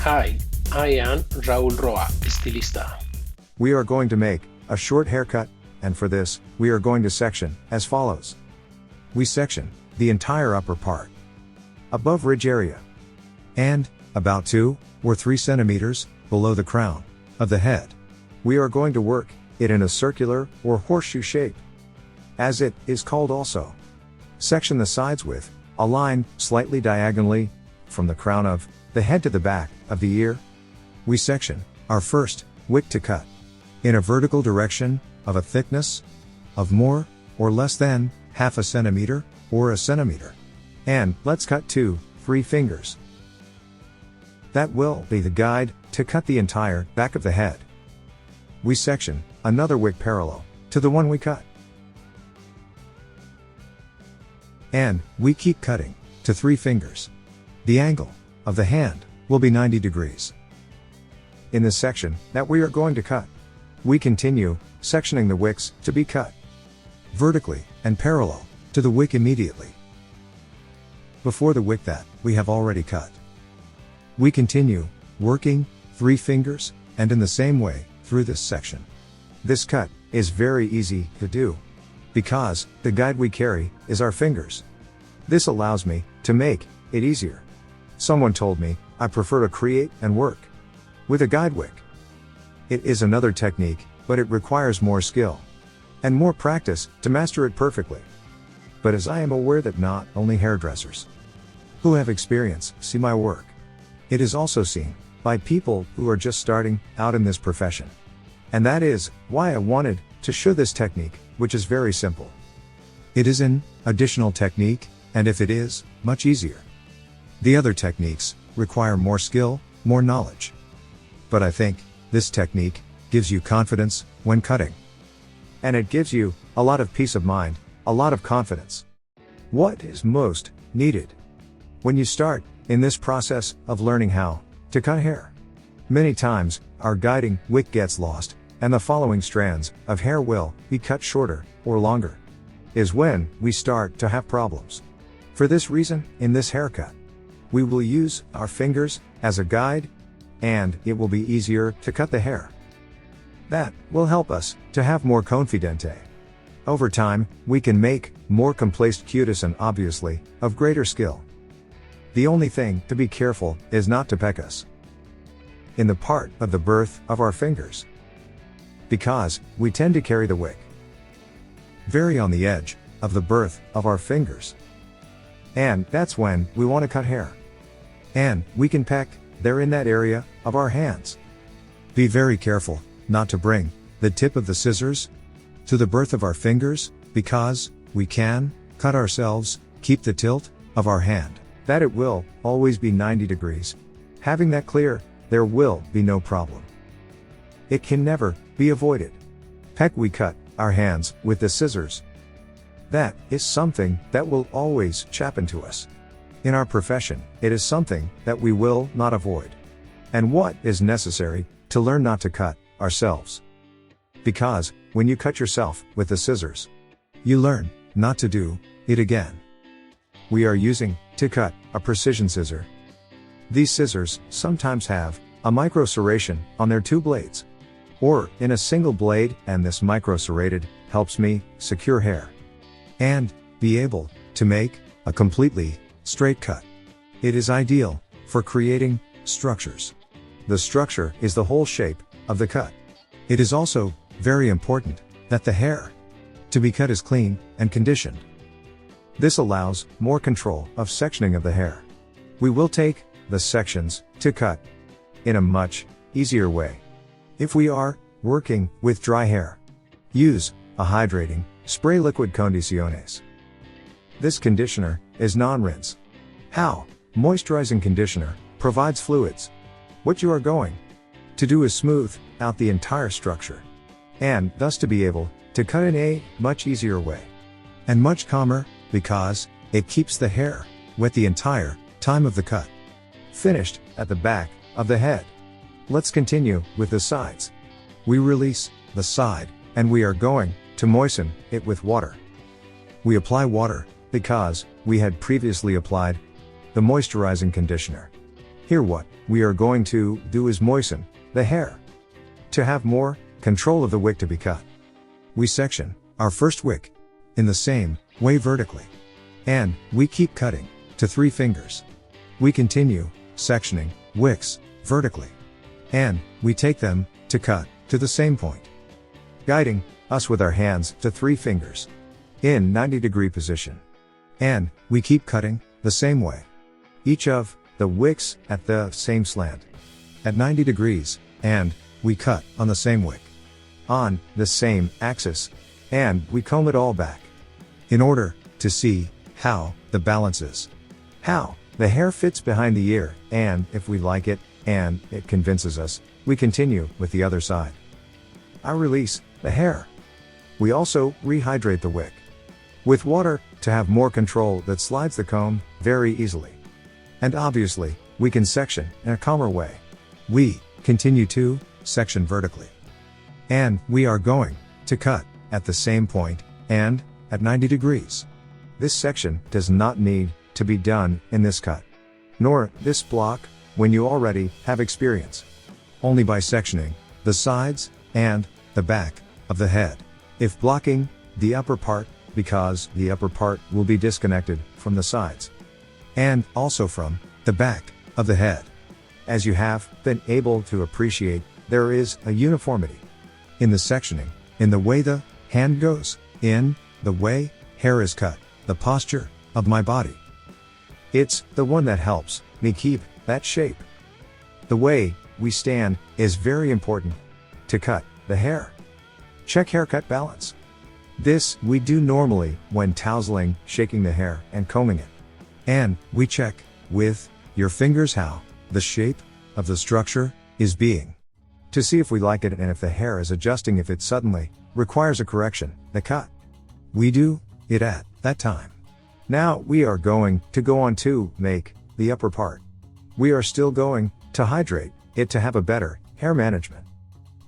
Hi, I am RAUL ROA ESTILISTA. We are going to make a short haircut, and for this, we are going to section as follows. We section the entire upper part, above ridge area, and about 2 or 3 centimeters below the crown of the head. We are going to work it in a circular or horseshoe shape, as it is called also. Section the sides with a line slightly diagonally from the crown of the head to the back of the ear. We section our first wick to cut in a vertical direction of a thickness of more or less than half a centimeter or a centimeter. And let's cut 2-3 fingers. That will be the guide to cut the entire back of the head. We section another wick parallel to the one we cut. And we keep cutting to 3 fingers. The angle of the hand will be 90 degrees. In the section that we are going to cut, we continue sectioning the wicks to be cut vertically and parallel to the wick immediately before the wick that we have already cut. We continue working 3 fingers and in the same way through this section. This cut is very easy to do because the guide we carry is our fingers. This allows me to make it easier. Someone told me I prefer to create and work with a guide wick. It is another technique, but it requires more skill and more practice to master it perfectly. But as I am aware that not only hairdressers who have experience see my work, it is also seen by people who are just starting out in this profession. And that is why I wanted to show this technique, which is very simple. It is an additional technique, and if it is, much easier. The other techniques require more skill, more knowledge. But I think this technique gives you confidence when cutting. And it gives you a lot of peace of mind, a lot of confidence. What is most needed when you start in this process of learning how to cut hair? Many times, our guiding wick gets lost, and the following strands of hair will be cut shorter or longer. Is when we start to have problems. For this reason, in this haircut, we will use our fingers as a guide, and it will be easier to cut the hair. That will help us to have more confidente. Over time, we can make more complaced cutis and obviously, of greater skill. The only thing to be careful is not to peck us in the part of the birth of our fingers, because we tend to carry the wick very on the edge of the birth of our fingers. And that's when we want to cut hair. And we can peck there in that area of our hands. Be very careful not to bring the tip of the scissors to the birth of our fingers, because we can cut ourselves, keep the tilt of our hand, that it will always be 90 degrees. Having that clear, there will be no problem. It can never be avoided. Peck we cut our hands with the scissors. That is something that will always happen to us. In our profession, it is something that we will not avoid. And what is necessary to learn not to cut ourselves? Because when you cut yourself with the scissors, you learn not to do it again. We are using to cut a precision scissor. These scissors sometimes have a micro serration on their 2 blades, or in a single blade, and this micro serrated helps me secure hair and be able to make a completely straight cut. It is ideal for creating structures. The structure is the whole shape of the cut. It is also very important that the hair to be cut is clean and conditioned. This allows more control of sectioning of the hair. We will take the sections to cut in a much easier way. If we are working with dry hair, use a hydrating spray liquid condiciones. This conditioner is non-rinse. How? Moisturizing conditioner provides fluids. What you are going to do is smooth out the entire structure, and thus to be able to cut in a much easier way and much calmer, because it keeps the hair wet the entire time of the cut. Finished at the back of the head. Let's continue with the sides. We release the side, and we are going to moisten it with water. We apply water because we had previously applied the moisturizing conditioner. Here what we are going to do is moisten the hair. To have more control of the wick to be cut, we section our first wick in the same way vertically. And we keep cutting to 3 fingers. We continue sectioning wicks vertically. And we take them to cut to the same point, guiding us with our hands to 3 fingers in 90-degree position. And we keep cutting the same way. Each of the wicks at the same slant at 90 degrees, and we cut on the same wick on the same axis, and we comb it all back in order to see how the balance is, how the hair fits behind the ear, and if we like it and it convinces us, we continue with the other side. I release the hair. We also rehydrate the wick with water to have more control that slides the comb very easily. And obviously, we can section in a calmer way. We continue to section vertically. And we are going to cut at the same point and at 90 degrees. This section does not need to be done in this cut, nor this block when you already have experience. Only by sectioning the sides and the back of the head. If blocking the upper part, because the upper part will be disconnected from the sides and also from the back of the head. As you have been able to appreciate, there is a uniformity in the sectioning, in the way the hand goes, in the way hair is cut, the posture of my body. It's the one that helps me keep that shape. The way we stand is very important to cut the hair. Check haircut balance. This we do normally when tousling, shaking the hair and combing it. And we check with your fingers how the shape of the structure is being, to see if we like it and if the hair is adjusting, if it suddenly requires a correction, the cut. We do it at that time. Now we are going to go on to make the upper part. We are still going to hydrate it to have a better hair management.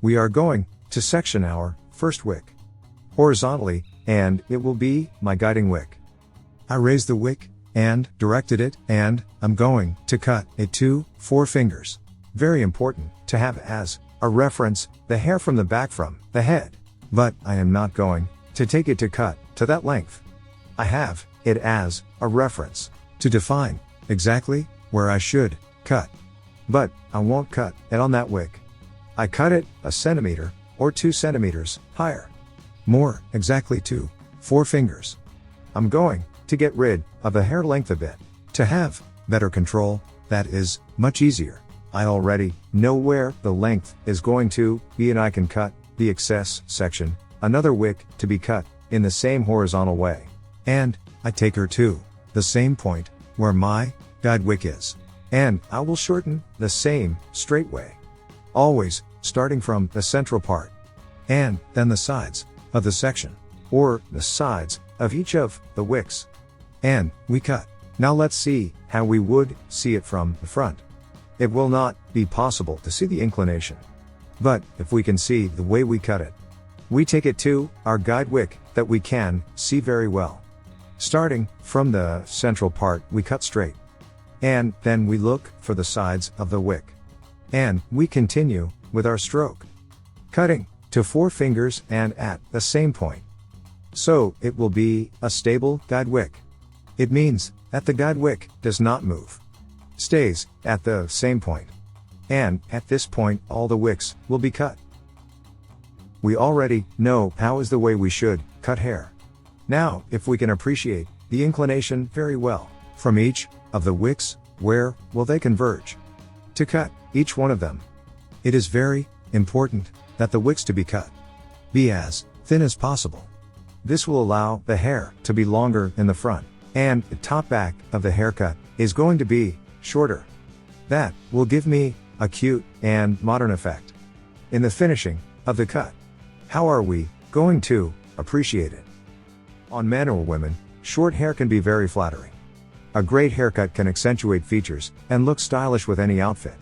We are going to section our first wick horizontally, and it will be my guiding wick. I raised the wick and directed it, and I'm going to cut it to 4 fingers. Very important to have as a reference the hair from the back from the head. But I am not going to take it to cut to that length. I have it as a reference to define exactly where I should cut. But I won't cut it on that wick. I cut it a centimeter or 2 centimeters higher. More exactly to 4 fingers. I'm going to get rid of the hair length a bit. To have better control, that is much easier. I already know where the length is going to be, and I can cut the excess section, another wick to be cut in the same horizontal way. And I take her to the same point where my guide wick is. And I will shorten the same straight way. Always starting from the central part. And then the sides of the section, or the sides of each of the wicks. And we cut. Now let's see how we would see it from the front. It will not be possible to see the inclination. But if we can see the way we cut it, we take it to our guide wick that we can see very well. Starting from the central part, we cut straight. And then we look for the sides of the wick. And we continue with our stroke, cutting to 4 fingers and at the same point. So it will be a stable guide wick. It means that the guide wick does not move, stays at the same point. And at this point all the wicks will be cut. We already know how is the way we should cut hair. Now if we can appreciate the inclination very well from each of the wicks, where will they converge to cut each one of them? It is very important that the wicks to be cut be as thin as possible. This will allow the hair to be longer in the front, and the top back of the haircut is going to be shorter. That will give me a cute and modern effect in the finishing of the cut. How are we going to appreciate it? On men or women, short hair can be very flattering. A great haircut can accentuate features and look stylish with any outfit.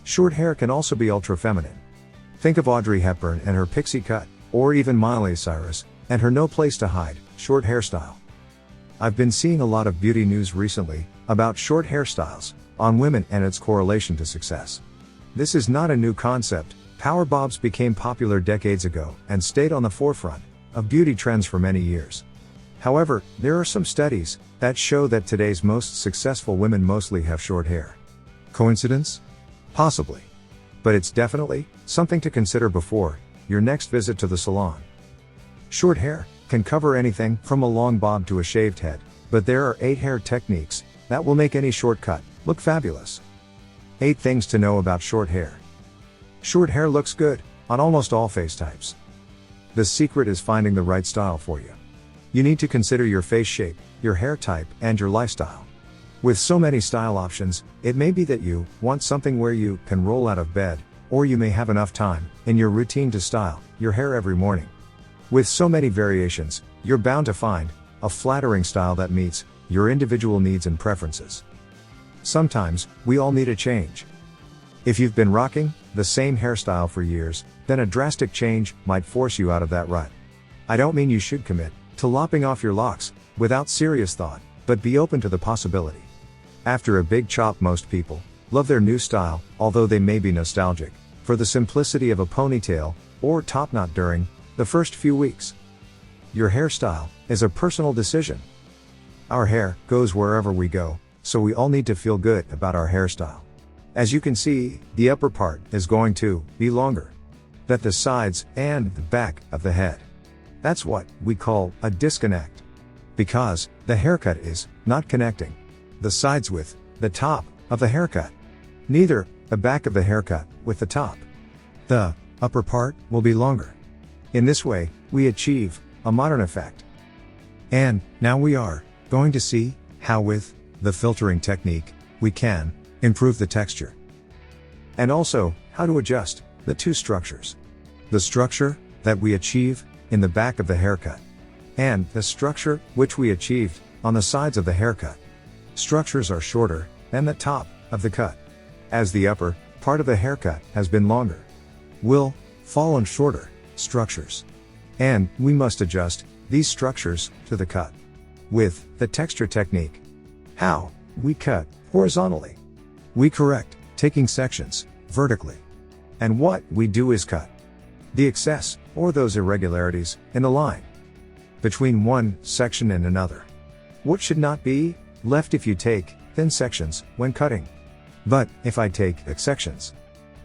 Short hair can also be ultra feminine. Think of Audrey Hepburn and her pixie cut, or even Miley Cyrus and her no place to hide short hairstyle. I've been seeing a lot of beauty news recently about short hairstyles on women and its correlation to success. This is not a new concept. Power bobs became popular decades ago and stayed on the forefront of beauty trends for many years. However, there are some studies that show that today's most successful women mostly have short hair. Coincidence? Possibly. But it's definitely something to consider before your next visit to the salon. Short hair can cover anything from a long bob to a shaved head, but there are 8 hair techniques that will make any shortcut look fabulous. 8 things to know about short hair. Short hair looks good on almost all face types. The secret is finding the right style for you. You need to consider your face shape, your hair type, and your lifestyle. With so many style options, it may be that you want something where you can roll out of bed, or you may have enough time in your routine to style your hair every morning. With so many variations, you're bound to find a flattering style that meets your individual needs and preferences. Sometimes, we all need a change. If you've been rocking the same hairstyle for years, then a drastic change might force you out of that rut. I don't mean you should commit to lopping off your locks without serious thought, but be open to the possibility. After a big chop, most people love their new style, although they may be nostalgic for the simplicity of a ponytail or top knot during the first few weeks. Your hairstyle is a personal decision. Our hair goes wherever we go, so we all need to feel good about our hairstyle. As you can see, the upper part is going to be longer than the sides and the back of the head. That's what we call a disconnect, because the haircut is not connecting the sides with the top of the haircut, neither the back of the haircut with the top. The upper part will be longer. In this way, we achieve a modern effect. And now we are going to see how with the filtering technique, we can improve the texture. And also, how to adjust the two structures. The structure that we achieve in the back of the haircut, and the structure which we achieved on the sides of the haircut. Structures are shorter than the top of the cut, as the upper part of the haircut has been longer. Will fall on shorter structures. And we must adjust these structures to the cut with the texture technique. How? We cut horizontally. We correct taking sections vertically. And what we do is cut the excess or those irregularities in the line between one section and another. What should not be left if you take thin sections when cutting. But if I take thick sections,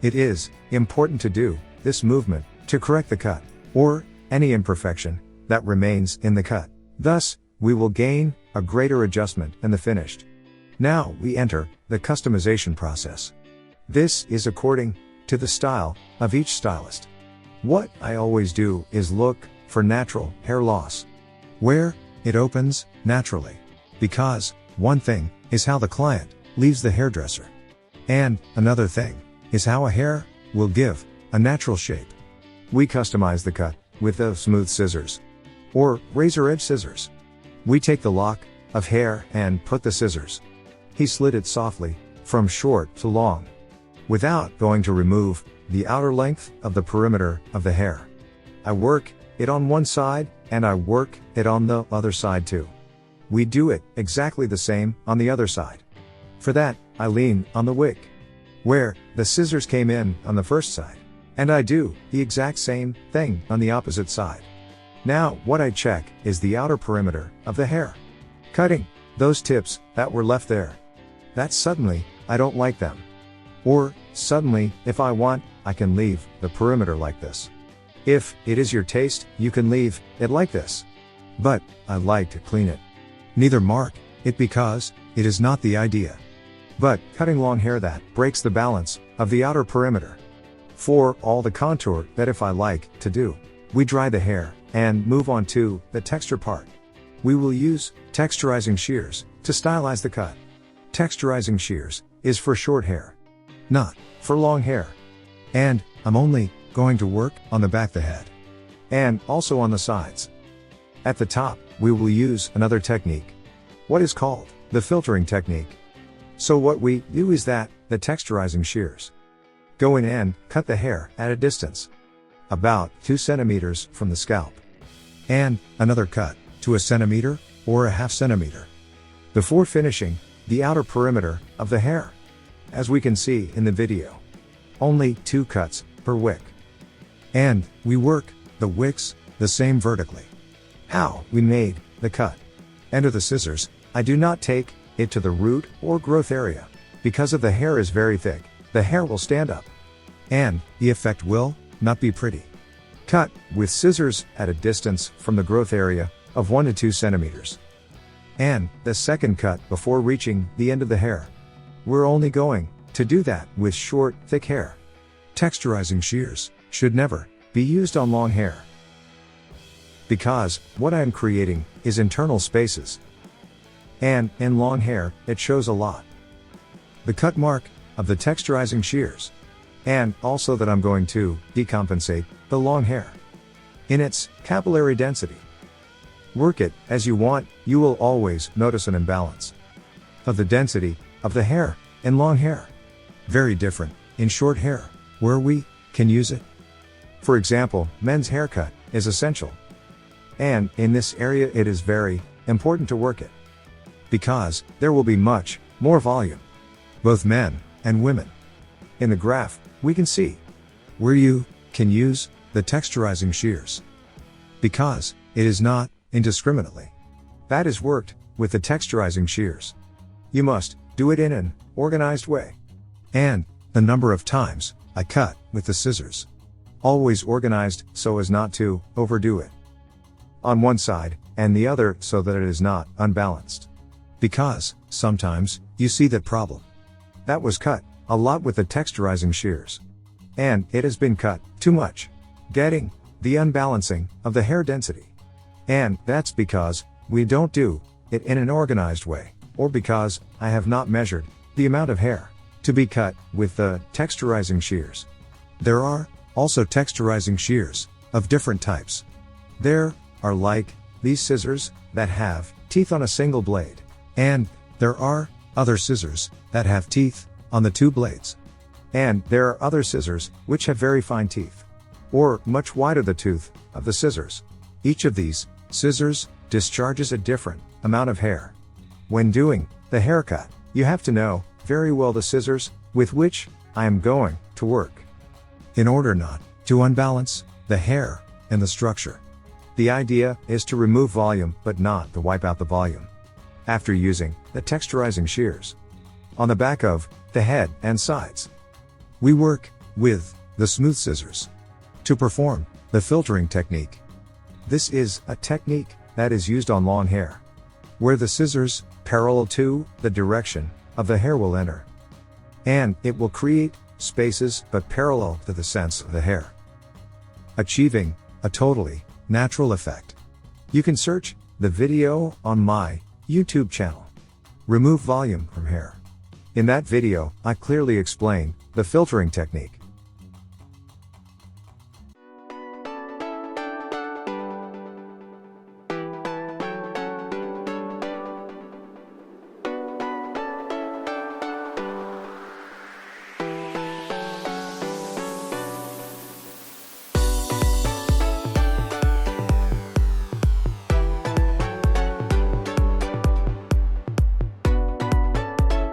it is important to do this movement to correct the cut or any imperfection that remains in the cut. Thus, we will gain a greater adjustment in the finished. Now we enter the customization process. This is according to the style of each stylist. What I always do is look for natural hair loss, where it opens naturally. Because one thing is how the client leaves the hairdresser, and another thing is how a hair will give a natural shape. We customize the cut with those smooth scissors or razor edge scissors. We take the lock of hair and put the scissors. He slid it softly from short to long, without going to remove the outer length of the perimeter of the hair. I work it on one side and I work it on the other side too. We do it exactly the same on the other side. For that, I lean on the wick, where the scissors came in on the first side, and I do the exact same thing on the opposite side. Now, what I check is the outer perimeter of the hair, cutting those tips that were left there. That suddenly, I don't like them. Or, suddenly, if I want, I can leave the perimeter like this. If it is your taste, you can leave it like this. But, I like to clean it. Neither mark it because it is not the idea. But, cutting long hair that breaks the balance of the outer perimeter. For all the contour that if I like to do, we dry the hair and move on to the texture part. We will use texturizing shears to stylize the cut. Texturizing shears is for short hair, not for long hair. And I'm only going to work on the back of the head and also on the sides. At the top, we will use another technique, what is called the filtering technique. So what we do is that the texturizing shears go in and cut the hair at a distance about 2 centimeters from the scalp, and another cut to 1 centimeter or a half centimeter before finishing the outer perimeter of the hair. as we can see in the video. Only 2 cuts per wick. And we work the wicks the same vertically. How we made the cut. Enter the scissors. I do not take it to the root or growth area. Because of the hair is very thick, the hair will stand up. And the effect will not be pretty. Cut with scissors at a distance from the growth area of 1 to 2 centimeters. And the second cut before reaching the end of the hair. We're only going to do that with short, thick hair. Texturizing shears should never be used on long hair. Because what I am creating is internal spaces. And in long hair, it shows a lot. The cut mark of the texturizing shears. And also that I'm going to decompensate the long hair in its capillary density. Work it as you want, you will always notice an imbalance of the density of the hair in long hair. Very different in short hair, where we can use it. For example, men's haircut is essential. And in this area it is very important to work it. Because there will be much more volume. Both men and women. In the graph, we can see where you can use the texturizing shears. Because it is not indiscriminately. That is worked with the texturizing shears. You must do it in an organized way. And the number of times I cut with the scissors. Always organized so as not to overdo it on one side and the other so that it is not unbalanced. Because sometimes you see that problem. That was cut a lot with the texturizing shears. And it has been cut too much. Getting the unbalancing of the hair density. And that's because we don't do it in an organized way, or because I have not measured the amount of hair to be cut with the texturizing shears. There are also texturizing shears of different types. There are like these scissors that have teeth on a single blade. And there are other scissors that have teeth on the 2 blades. And there are other scissors which have very fine teeth. Or much wider the tooth of the scissors. Each of these scissors discharges a different amount of hair. When doing the haircut, you have to know very well the scissors with which I am going to work. In order not to unbalance the hair and the structure. The idea is to remove volume but not to wipe out the volume. After using the texturizing shears on the back of the head and sides, we work with the smooth scissors to perform the filtering technique. This is a technique that is used on long hair, where the scissors parallel to the direction of the hair will enter. And it will create spaces but parallel to the sense of the hair, achieving a totally natural effect. You can search the video on my YouTube channel. Remove volume from hair. In that video, I clearly explain the filtering technique.